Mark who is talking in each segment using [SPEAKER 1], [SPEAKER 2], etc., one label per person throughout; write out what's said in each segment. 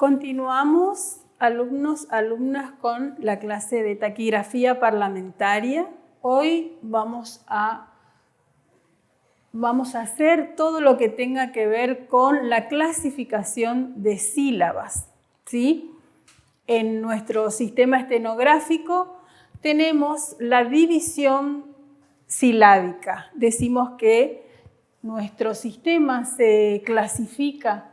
[SPEAKER 1] Continuamos, alumnos, alumnas, con la clase de taquigrafía parlamentaria. Hoy vamos a hacer todo lo que tenga que ver con la clasificación de sílabas, ¿sí? En nuestro sistema estenográfico tenemos la división silábica. Decimos que nuestro sistema se clasifica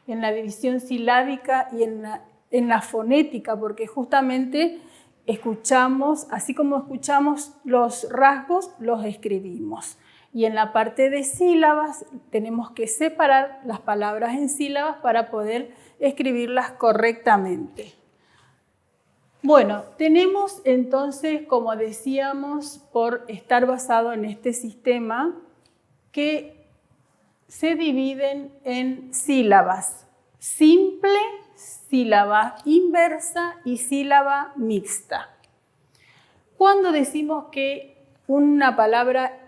[SPEAKER 1] en la división silábica y en la fonética, porque justamente escuchamos, así como escuchamos los rasgos, los escribimos. Y en la parte de sílabas tenemos que separar las palabras en sílabas para poder escribirlas correctamente. Bueno, tenemos entonces, como decíamos, por estar basado en este sistema, que se dividen en sílabas simple, sílaba inversa y sílaba mixta. Cuando decimos que una palabra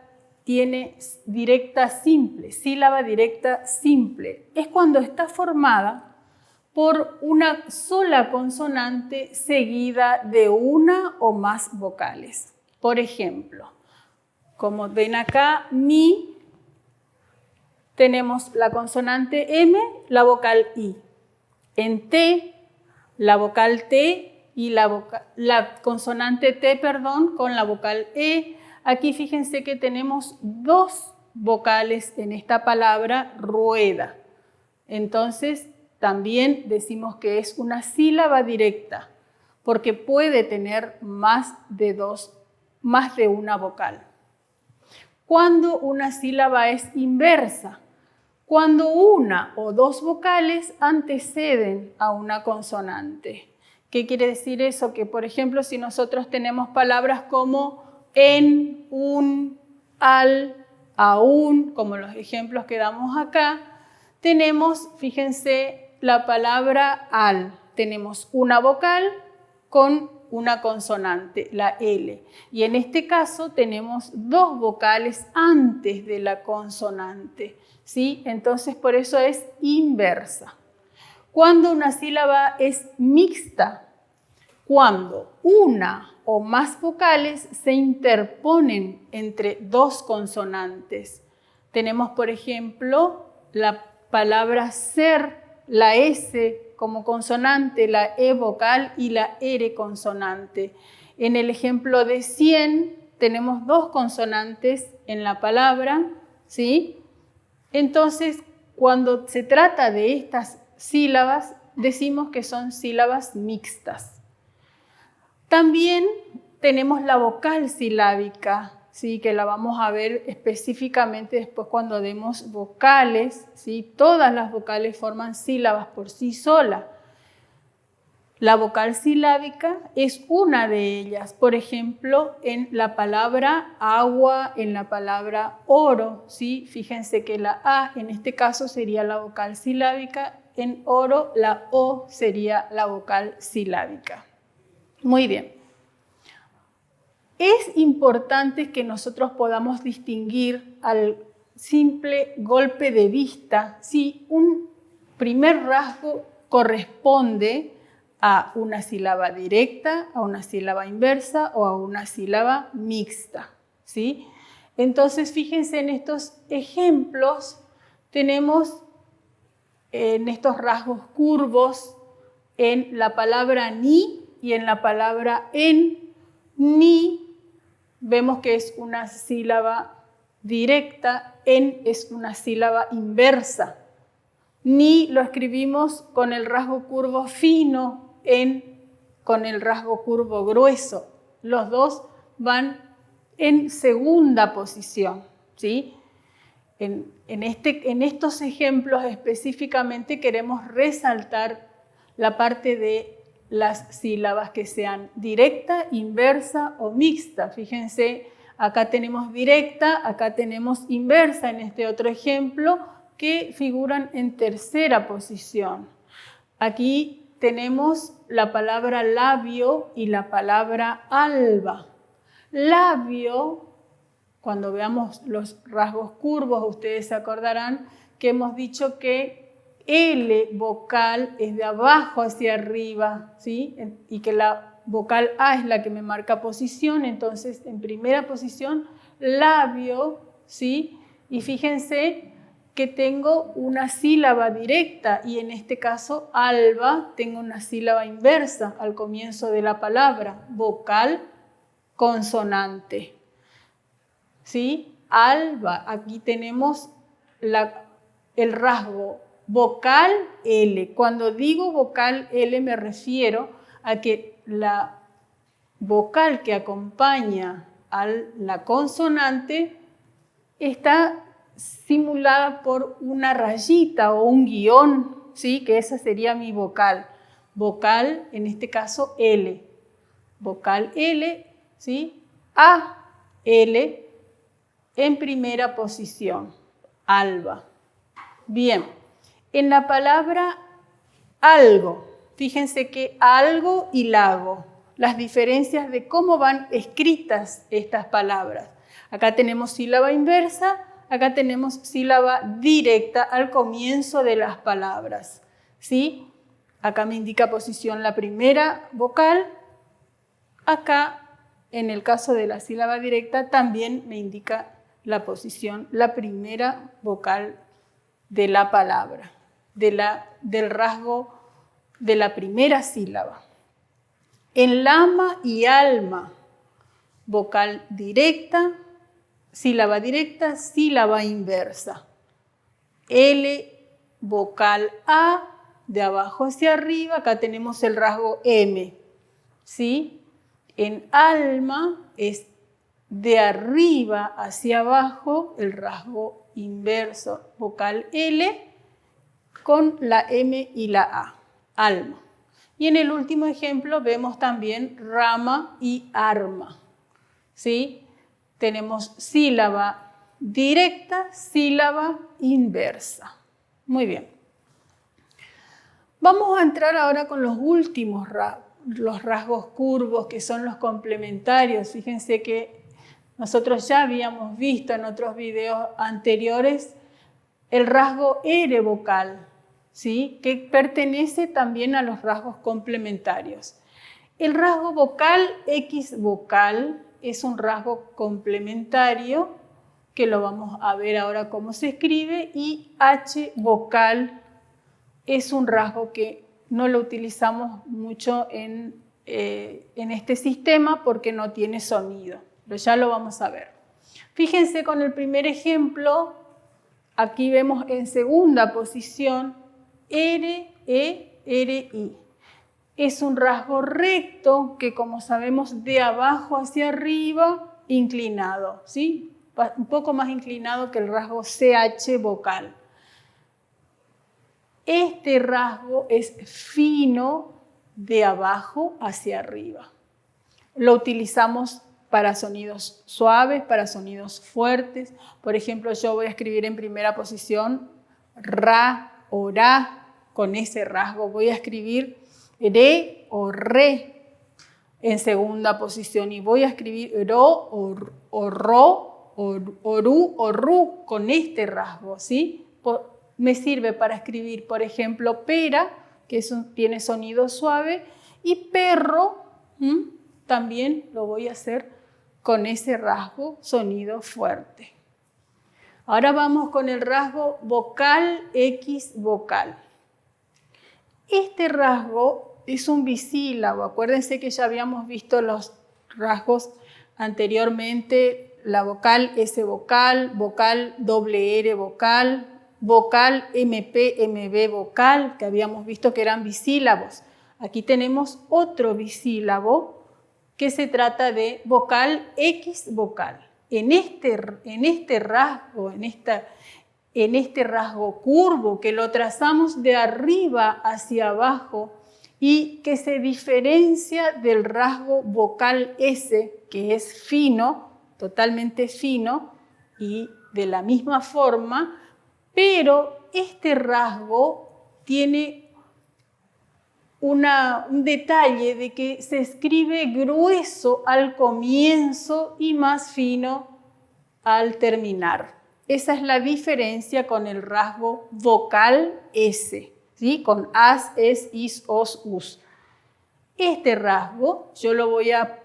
[SPEAKER 1] tiene directa simple, sílaba directa simple, es cuando está formada por una sola consonante seguida de una o más vocales. Por ejemplo, como ven acá, mi, tenemos la consonante M, la vocal I. En T, la vocal T y la consonante T, con la vocal E. Aquí fíjense que tenemos dos vocales en esta palabra, rueda. Entonces, también decimos que es una sílaba directa, porque puede tener más de una vocal. ¿Cuándo una sílaba es inversa? Cuando una o dos vocales anteceden a una consonante. ¿Qué quiere decir eso? Que, por ejemplo, si nosotros tenemos palabras como en, un, al, aún, como los ejemplos que damos acá, tenemos, fíjense, la palabra al. Tenemos una vocal con una consonante, la L. Y en este caso tenemos dos vocales antes de la consonante, ¿sí? Entonces, por eso es inversa. Cuando una sílaba es mixta, cuando una o más vocales se interponen entre dos consonantes. Tenemos, por ejemplo, la palabra ser, la S como consonante, la E vocal y la R consonante. En el ejemplo de 100 tenemos dos consonantes en la palabra, ¿sí? Entonces, cuando se trata de estas sílabas, decimos que son sílabas mixtas. También tenemos la vocal silábica, ¿sí? Que la vamos a ver específicamente después cuando demos vocales, ¿sí? Todas las vocales forman sílabas por sí solas. La vocal silábica es una de ellas, por ejemplo, en la palabra agua, en la palabra oro, ¿sí? Fíjense que la A en este caso sería la vocal silábica, en oro la O sería la vocal silábica. Muy bien. Es importante que nosotros podamos distinguir al simple golpe de vista si un primer rasgo corresponde a una sílaba directa, a una sílaba inversa o a una sílaba mixta, ¿sí? Entonces, fíjense en estos ejemplos, tenemos en estos rasgos curvos en la palabra ni y en la palabra en. Ni vemos que es una sílaba directa, en es una sílaba inversa. Ni lo escribimos con el rasgo curvo fino, en con el rasgo curvo grueso. Los dos van en segunda posición, ¿sí? En estos ejemplos específicamente queremos resaltar la parte de las sílabas que sean directa, inversa o mixta. Fíjense, acá tenemos directa, acá tenemos inversa en este otro ejemplo que figuran en tercera posición. Aquí tenemos la palabra labio y la palabra alba. Labio, cuando veamos los rasgos curvos, ustedes se acordarán que hemos dicho que L vocal es de abajo hacia arriba, ¿sí? Y que la vocal A es la que me marca posición, entonces en primera posición, labio, ¿sí? Y fíjense que tengo una sílaba directa y en este caso, alba, tengo una sílaba inversa al comienzo de la palabra, vocal, consonante, ¿sí? Alba, aquí tenemos el rasgo vocal L. Cuando digo vocal L me refiero a que la vocal que acompaña a la consonante está simulada por una rayita o un guión, ¿sí? Que esa sería mi vocal. Vocal, en este caso, L. Vocal L, ¿sí? A, L, en primera posición. Alba. Bien, en la palabra algo, fíjense que algo y lago, las diferencias de cómo van escritas estas palabras. Acá tenemos sílaba inversa, acá tenemos sílaba directa al comienzo de las palabras, ¿sí? Acá me indica posición la primera vocal, acá en el caso de la sílaba directa también me indica la posición, la primera vocal de la palabra, del rasgo de la primera sílaba. En lama y alma, vocal directa, sílaba inversa. L, vocal A, de abajo hacia arriba, acá tenemos el rasgo M, ¿sí? En alma es de arriba hacia abajo el rasgo inverso, vocal L, con la M y la A, alma. Y en el último ejemplo vemos también rama y arma, ¿sí? Tenemos sílaba directa, sílaba inversa. Muy bien. Vamos a entrar ahora con los últimos los rasgos curvos, que son los complementarios. Fíjense que nosotros ya habíamos visto en otros videos anteriores el rasgo R vocal, ¿sí? Que pertenece también a los rasgos complementarios. El rasgo vocal X vocal es un rasgo complementario, que lo vamos a ver ahora cómo se escribe, y H vocal es un rasgo que no lo utilizamos mucho en este sistema porque no tiene sonido, pero ya lo vamos a ver. Fíjense con el primer ejemplo, aquí vemos en segunda posición R, E, R, I. Es un rasgo recto que, como sabemos, de abajo hacia arriba, inclinado, ¿sí? Un poco más inclinado que el rasgo CH vocal. Este rasgo es fino de abajo hacia arriba. Lo utilizamos para sonidos suaves, para sonidos fuertes. Por ejemplo, yo voy a escribir en primera posición ra o ra con ese rasgo. Voy a escribir re o re en segunda posición y voy a escribir ro o ro o ru o ru con este rasgo, ¿sí? Me sirve para escribir, por ejemplo, pera, que tiene sonido suave, y perro, también lo voy a hacer con ese rasgo, sonido fuerte. Ahora vamos con el rasgo vocal X vocal. Este rasgo es un bisílabo. Acuérdense que ya habíamos visto los rasgos anteriormente, la vocal S vocal, vocal doble R vocal, vocal MP, MB vocal, que habíamos visto que eran bisílabos. Aquí tenemos otro bisílabo que se trata de vocal X vocal. En este rasgo, en este rasgo curvo que lo trazamos de arriba hacia abajo y que se diferencia del rasgo vocal S, que es fino, totalmente fino y de la misma forma, pero este rasgo tiene un detalle de que se escribe grueso al comienzo y más fino al terminar. Esa es la diferencia con el rasgo vocal S, ¿sí? Con as, es, is, os, us. Este rasgo yo lo voy a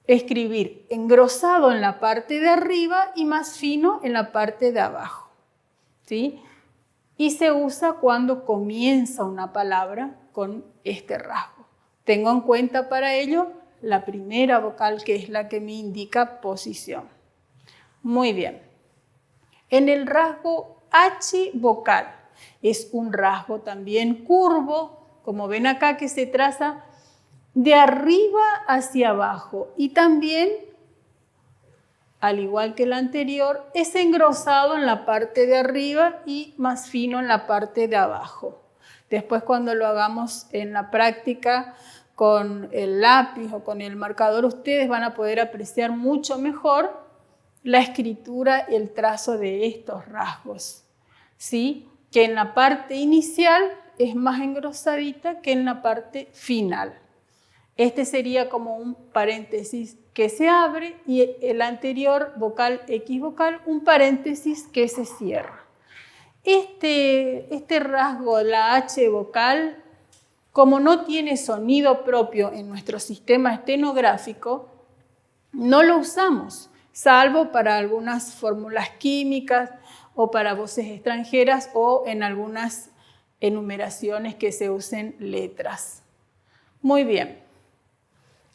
[SPEAKER 1] escribir engrosado en la parte de arriba y más fino en la parte de abajo, ¿sí? Y se usa cuando comienza una palabra con este rasgo. Tengo en cuenta para ello la primera vocal, que es la que me indica posición. Muy bien. En el rasgo H vocal es un rasgo también curvo, como ven acá, que se traza de arriba hacia abajo y también, al igual que el anterior, es engrosado en la parte de arriba y más fino en la parte de abajo. Después, cuando lo hagamos en la práctica con el lápiz o con el marcador, ustedes van a poder apreciar mucho mejor la escritura y el trazo de estos rasgos, ¿sí? Que en la parte inicial es más engrosadita que en la parte final. Este sería como un paréntesis que se abre y el anterior, vocal X vocal, un paréntesis que se cierra. Este rasgo, la H vocal, como no tiene sonido propio en nuestro sistema estenográfico, no lo usamos, salvo para algunas fórmulas químicas o para voces extranjeras o en algunas enumeraciones que se usen letras. Muy bien.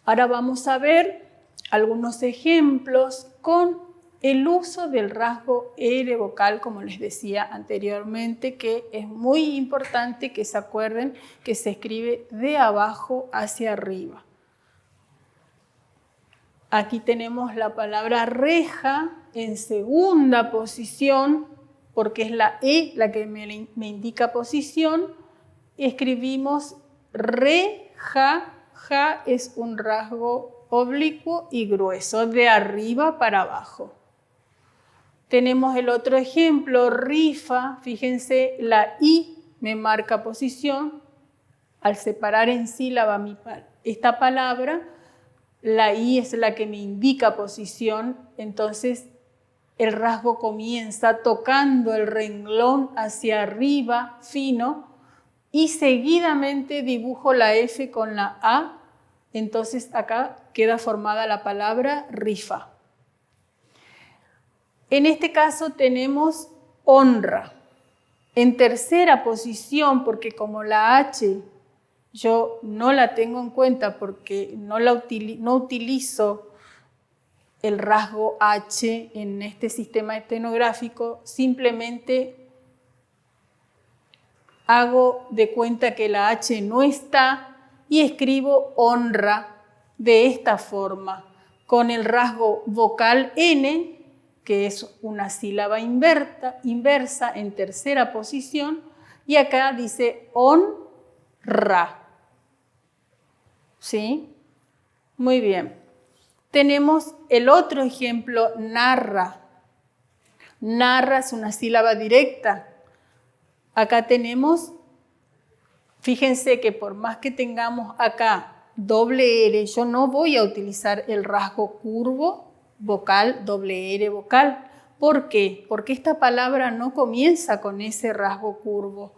[SPEAKER 1] Ahora vamos a ver algunos ejemplos con el uso del rasgo R vocal, como les decía anteriormente, que es muy importante que se acuerden que se escribe de abajo hacia arriba. Aquí tenemos la palabra reja en segunda posición, porque es la E la que me indica posición. Escribimos reja. Ja es un rasgo oblicuo y grueso, de arriba para abajo. Tenemos el otro ejemplo, rifa. Fíjense, la I me marca posición. Al separar en sílaba esta palabra, la I es la que me indica posición. Entonces, el rasgo comienza tocando el renglón hacia arriba, fino, y seguidamente dibujo la F con la A, entonces acá queda formada la palabra rifa. En este caso tenemos honra. En tercera posición, porque como la H yo no la tengo en cuenta porque no utilizo el rasgo H en este sistema estenográfico, simplemente hago de cuenta que la H no está y escribo honra de esta forma, con el rasgo vocal N, que es una sílaba inversa en tercera posición, y acá dice honra. ¿Sí? Muy bien. Tenemos el otro ejemplo, narra. Narra es una sílaba directa. Acá tenemos, fíjense que por más que tengamos acá doble R, yo no voy a utilizar el rasgo curvo vocal, doble R vocal. ¿Por qué? Porque esta palabra no comienza con ese rasgo curvo.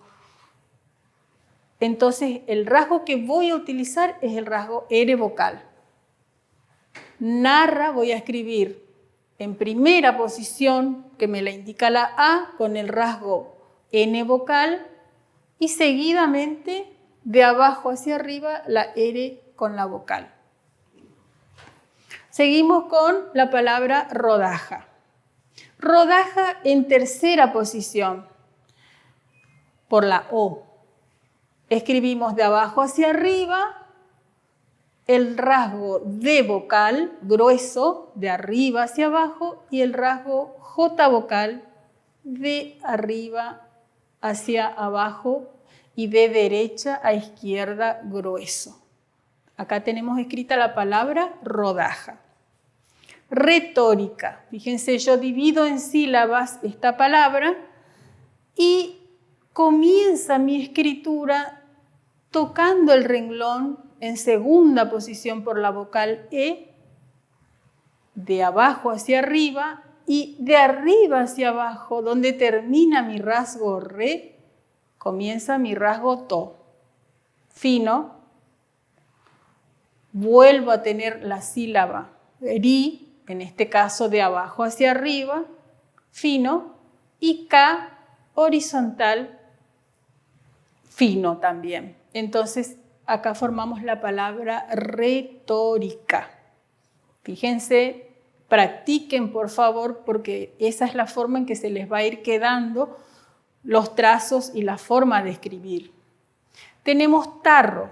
[SPEAKER 1] Entonces, el rasgo que voy a utilizar es el rasgo R vocal. Narra voy a escribir en primera posición, que me la indica la A, con el rasgo N vocal y seguidamente de abajo hacia arriba la R con la vocal. Seguimos con la palabra rodaja. Rodaja en tercera posición por la O. Escribimos de abajo hacia arriba el rasgo D vocal grueso de arriba hacia abajo y el rasgo J vocal de arriba hacia abajo y de derecha a izquierda grueso. Acá tenemos escrita la palabra rodaja. Retórica. Fíjense, yo divido en sílabas esta palabra y comienza mi escritura tocando el renglón en segunda posición por la vocal E, de abajo hacia arriba y de arriba hacia abajo, donde termina mi rasgo re, comienza mi rasgo to. Fino, vuelvo a tener la sílaba ri, en este caso de abajo hacia arriba, fino, y ka, horizontal, fino también. Entonces, acá formamos la palabra retórica. Fíjense, practiquen por favor, porque esa es la forma en que se les va a ir quedando los trazos y la forma de escribir. Tenemos tarro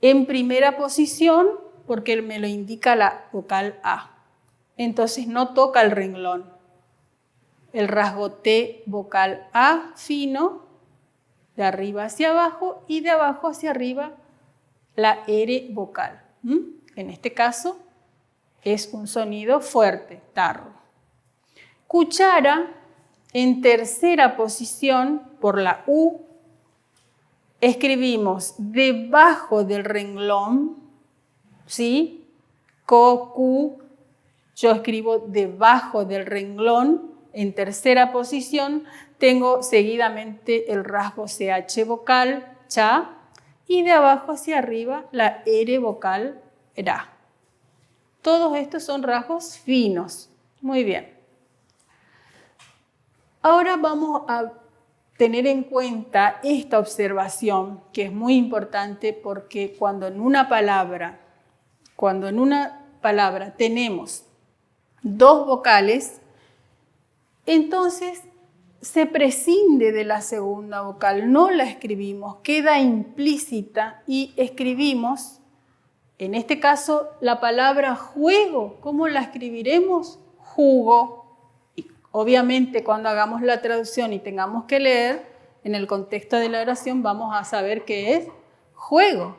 [SPEAKER 1] en primera posición porque me lo indica la vocal A. Entonces no toca el renglón. El rasgo T vocal A fino, de arriba hacia abajo y de abajo hacia arriba la R vocal. En este caso es un sonido fuerte, tarro. Cuchara en tercera posición por la U. Escribimos debajo del renglón, ¿sí? Co, cu, yo escribo debajo del renglón. En tercera posición tengo seguidamente el rasgo CH vocal, cha, y de abajo hacia arriba la R vocal, ra. Todos estos son rasgos finos. Muy bien. Ahora vamos a tener en cuenta esta observación que es muy importante porque cuando en una palabra tenemos dos vocales, entonces se prescinde de la segunda vocal, no la escribimos, queda implícita y escribimos, en este caso, la palabra juego. ¿Cómo la escribiremos? Jugo. Y obviamente cuando hagamos la traducción y tengamos que leer, en el contexto de la oración vamos a saber qué es juego.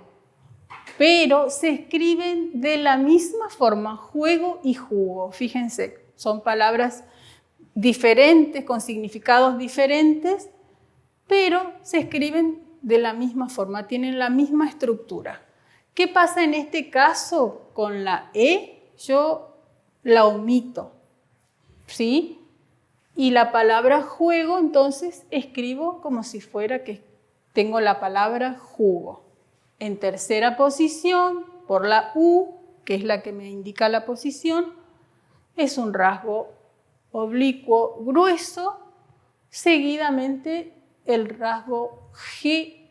[SPEAKER 1] Pero se escriben de la misma forma, juego y jugo. Fíjense, son palabras diferentes, con significados diferentes, pero se escriben de la misma forma, tienen la misma estructura. ¿Qué pasa en este caso con la E? Yo la omito, ¿sí? Y la palabra juego, entonces, escribo como si fuera que tengo la palabra jugo. En tercera posición, por la U, que es la que me indica la posición, es un rasgo oblicuo grueso, seguidamente el rasgo G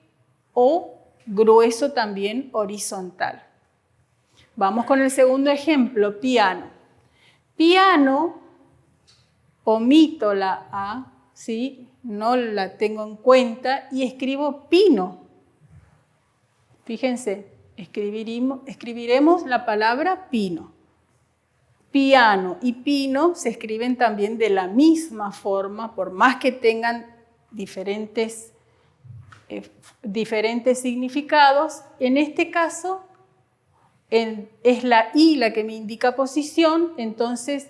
[SPEAKER 1] o grueso también horizontal. Vamos con el segundo ejemplo, piano. Piano, omito la A, ¿sí? No la tengo en cuenta y escribo pino. Fíjense, escribiremos la palabra pino. Piano y pino se escriben también de la misma forma, por más que tengan diferentes significados. En este caso es la I la que me indica posición, entonces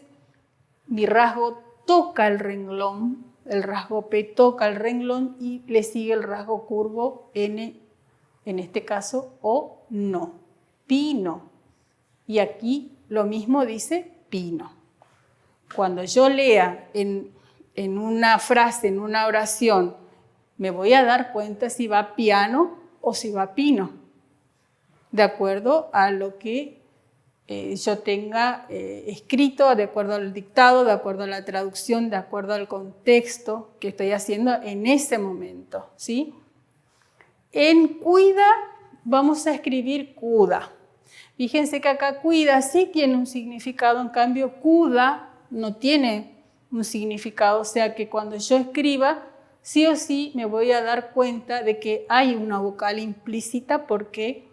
[SPEAKER 1] mi rasgo toca el renglón, el rasgo P toca el renglón y le sigue el rasgo curvo N, en este caso, o no, pino. Y aquí lo mismo dice pino. Cuando yo lea en una frase, en una oración, me voy a dar cuenta si va piano o si va pino, de acuerdo a lo que yo tenga escrito, de acuerdo al dictado, de acuerdo a la traducción, de acuerdo al contexto que estoy haciendo en ese momento, ¿sí? En cuida vamos a escribir cuda. Fíjense que acá cuida sí tiene un significado, en cambio cuda no tiene un significado, o sea que cuando yo escriba, sí o sí me voy a dar cuenta de que hay una vocal implícita porque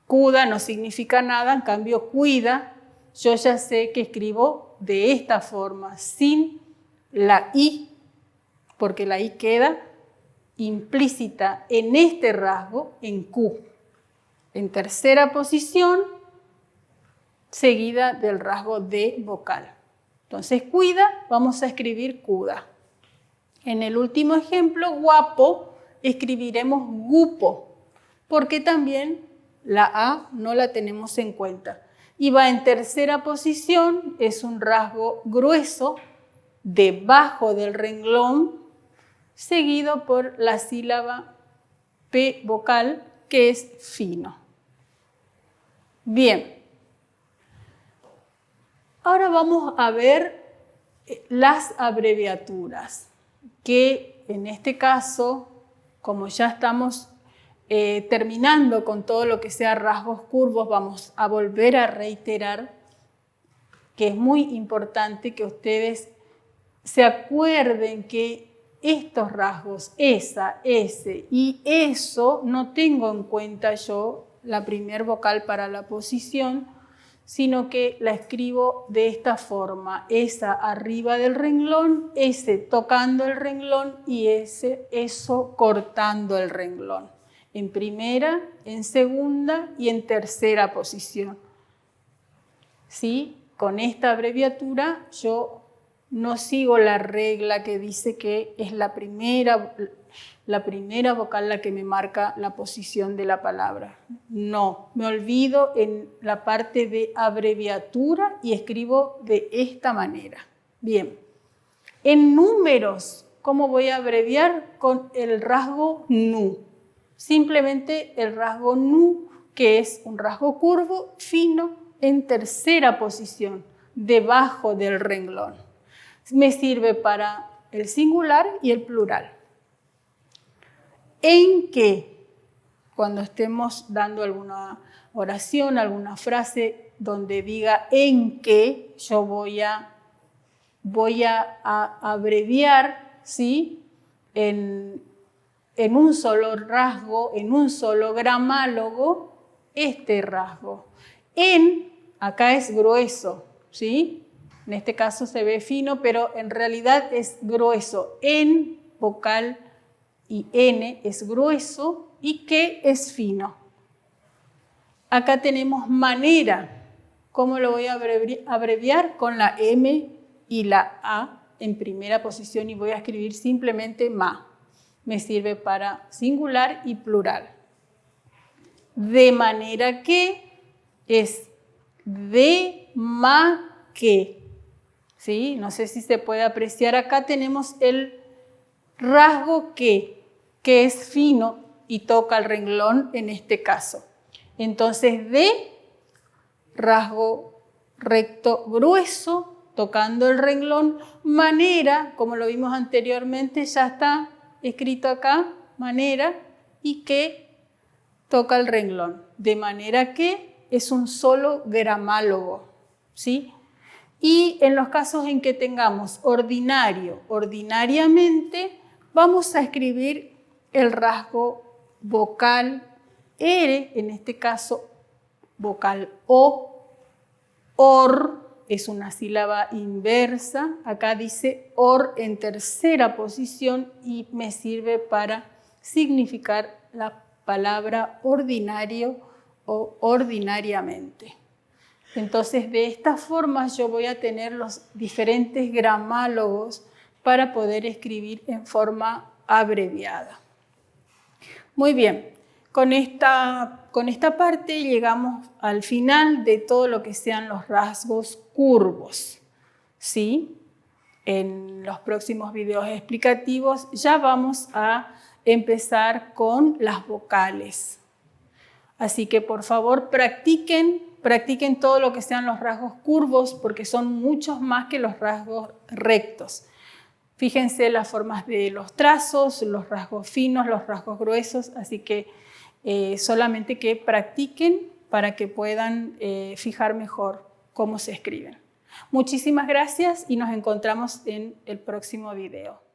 [SPEAKER 1] cuda no significa nada, en cambio cuida, yo ya sé que escribo de esta forma, sin la I, porque la I queda implícita en este rasgo, en Q. En tercera posición, seguida del rasgo D vocal. Entonces, cuida, vamos a escribir cuda. En el último ejemplo, guapo, escribiremos gupo, porque también la A no la tenemos en cuenta. y va en tercera posición, es un rasgo grueso debajo del renglón, seguido por la sílaba P vocal, que es fino. Bien, ahora vamos a ver las abreviaturas, que en este caso, como ya estamos terminando con todo lo que sea rasgos curvos, vamos a volver a reiterar que es muy importante que ustedes se acuerden que estos rasgos, esa, ese y eso, no tengo en cuenta yo la primer vocal para la posición, sino que la escribo de esta forma, esa arriba del renglón, ese tocando el renglón y ese, eso cortando el renglón, en primera, en segunda y en tercera posición. ¿Sí? Con esta abreviatura yo no sigo la regla que dice que es la primera vocal la que me marca la posición de la palabra. No, me olvido en la parte de abreviatura y escribo de esta manera. Bien, en números, ¿cómo voy a abreviar? Con el rasgo NU. Simplemente el rasgo NU, que es un rasgo curvo, fino, en tercera posición, debajo del renglón. Me sirve para el singular y el plural. En que, cuando estemos dando alguna oración, alguna frase donde diga en que, yo voy a abreviar, ¿sí? en un solo rasgo, en un solo gramálogo, este rasgo. En, acá es grueso, ¿sí? En este caso se ve fino, pero en realidad es grueso. En vocal y N es grueso y que es fino. Acá tenemos manera. ¿Cómo lo voy a abreviar? Con la M y la A en primera posición y voy a escribir simplemente ma. Me sirve para singular y plural. De manera que es de ma que. ¿Sí? No sé si se puede apreciar. Acá tenemos el rasgo que es fino y toca el renglón en este caso. Entonces, de rasgo recto grueso, tocando el renglón, manera, como lo vimos anteriormente, ya está escrito acá, manera, y que toca el renglón. De manera que es un solo gramálogo, ¿sí? Y en los casos en que tengamos ordinario, ordinariamente, vamos a escribir el rasgo vocal R, en este caso vocal O, OR, es una sílaba inversa, acá dice OR en tercera posición y me sirve para significar la palabra ordinario o ordinariamente. Entonces, de esta forma yo voy a tener los diferentes gramálogos para poder escribir en forma abreviada. Muy bien, con esta parte llegamos al final de todo lo que sean los rasgos curvos. ¿Sí? En los próximos videos explicativos ya vamos a empezar con las vocales. Así que por favor practiquen todo lo que sean los rasgos curvos porque son muchos más que los rasgos rectos. Fíjense las formas de los trazos, los rasgos finos, los rasgos gruesos, así que solamente que practiquen para que puedan fijar mejor cómo se escriben. Muchísimas gracias y nos encontramos en el próximo video.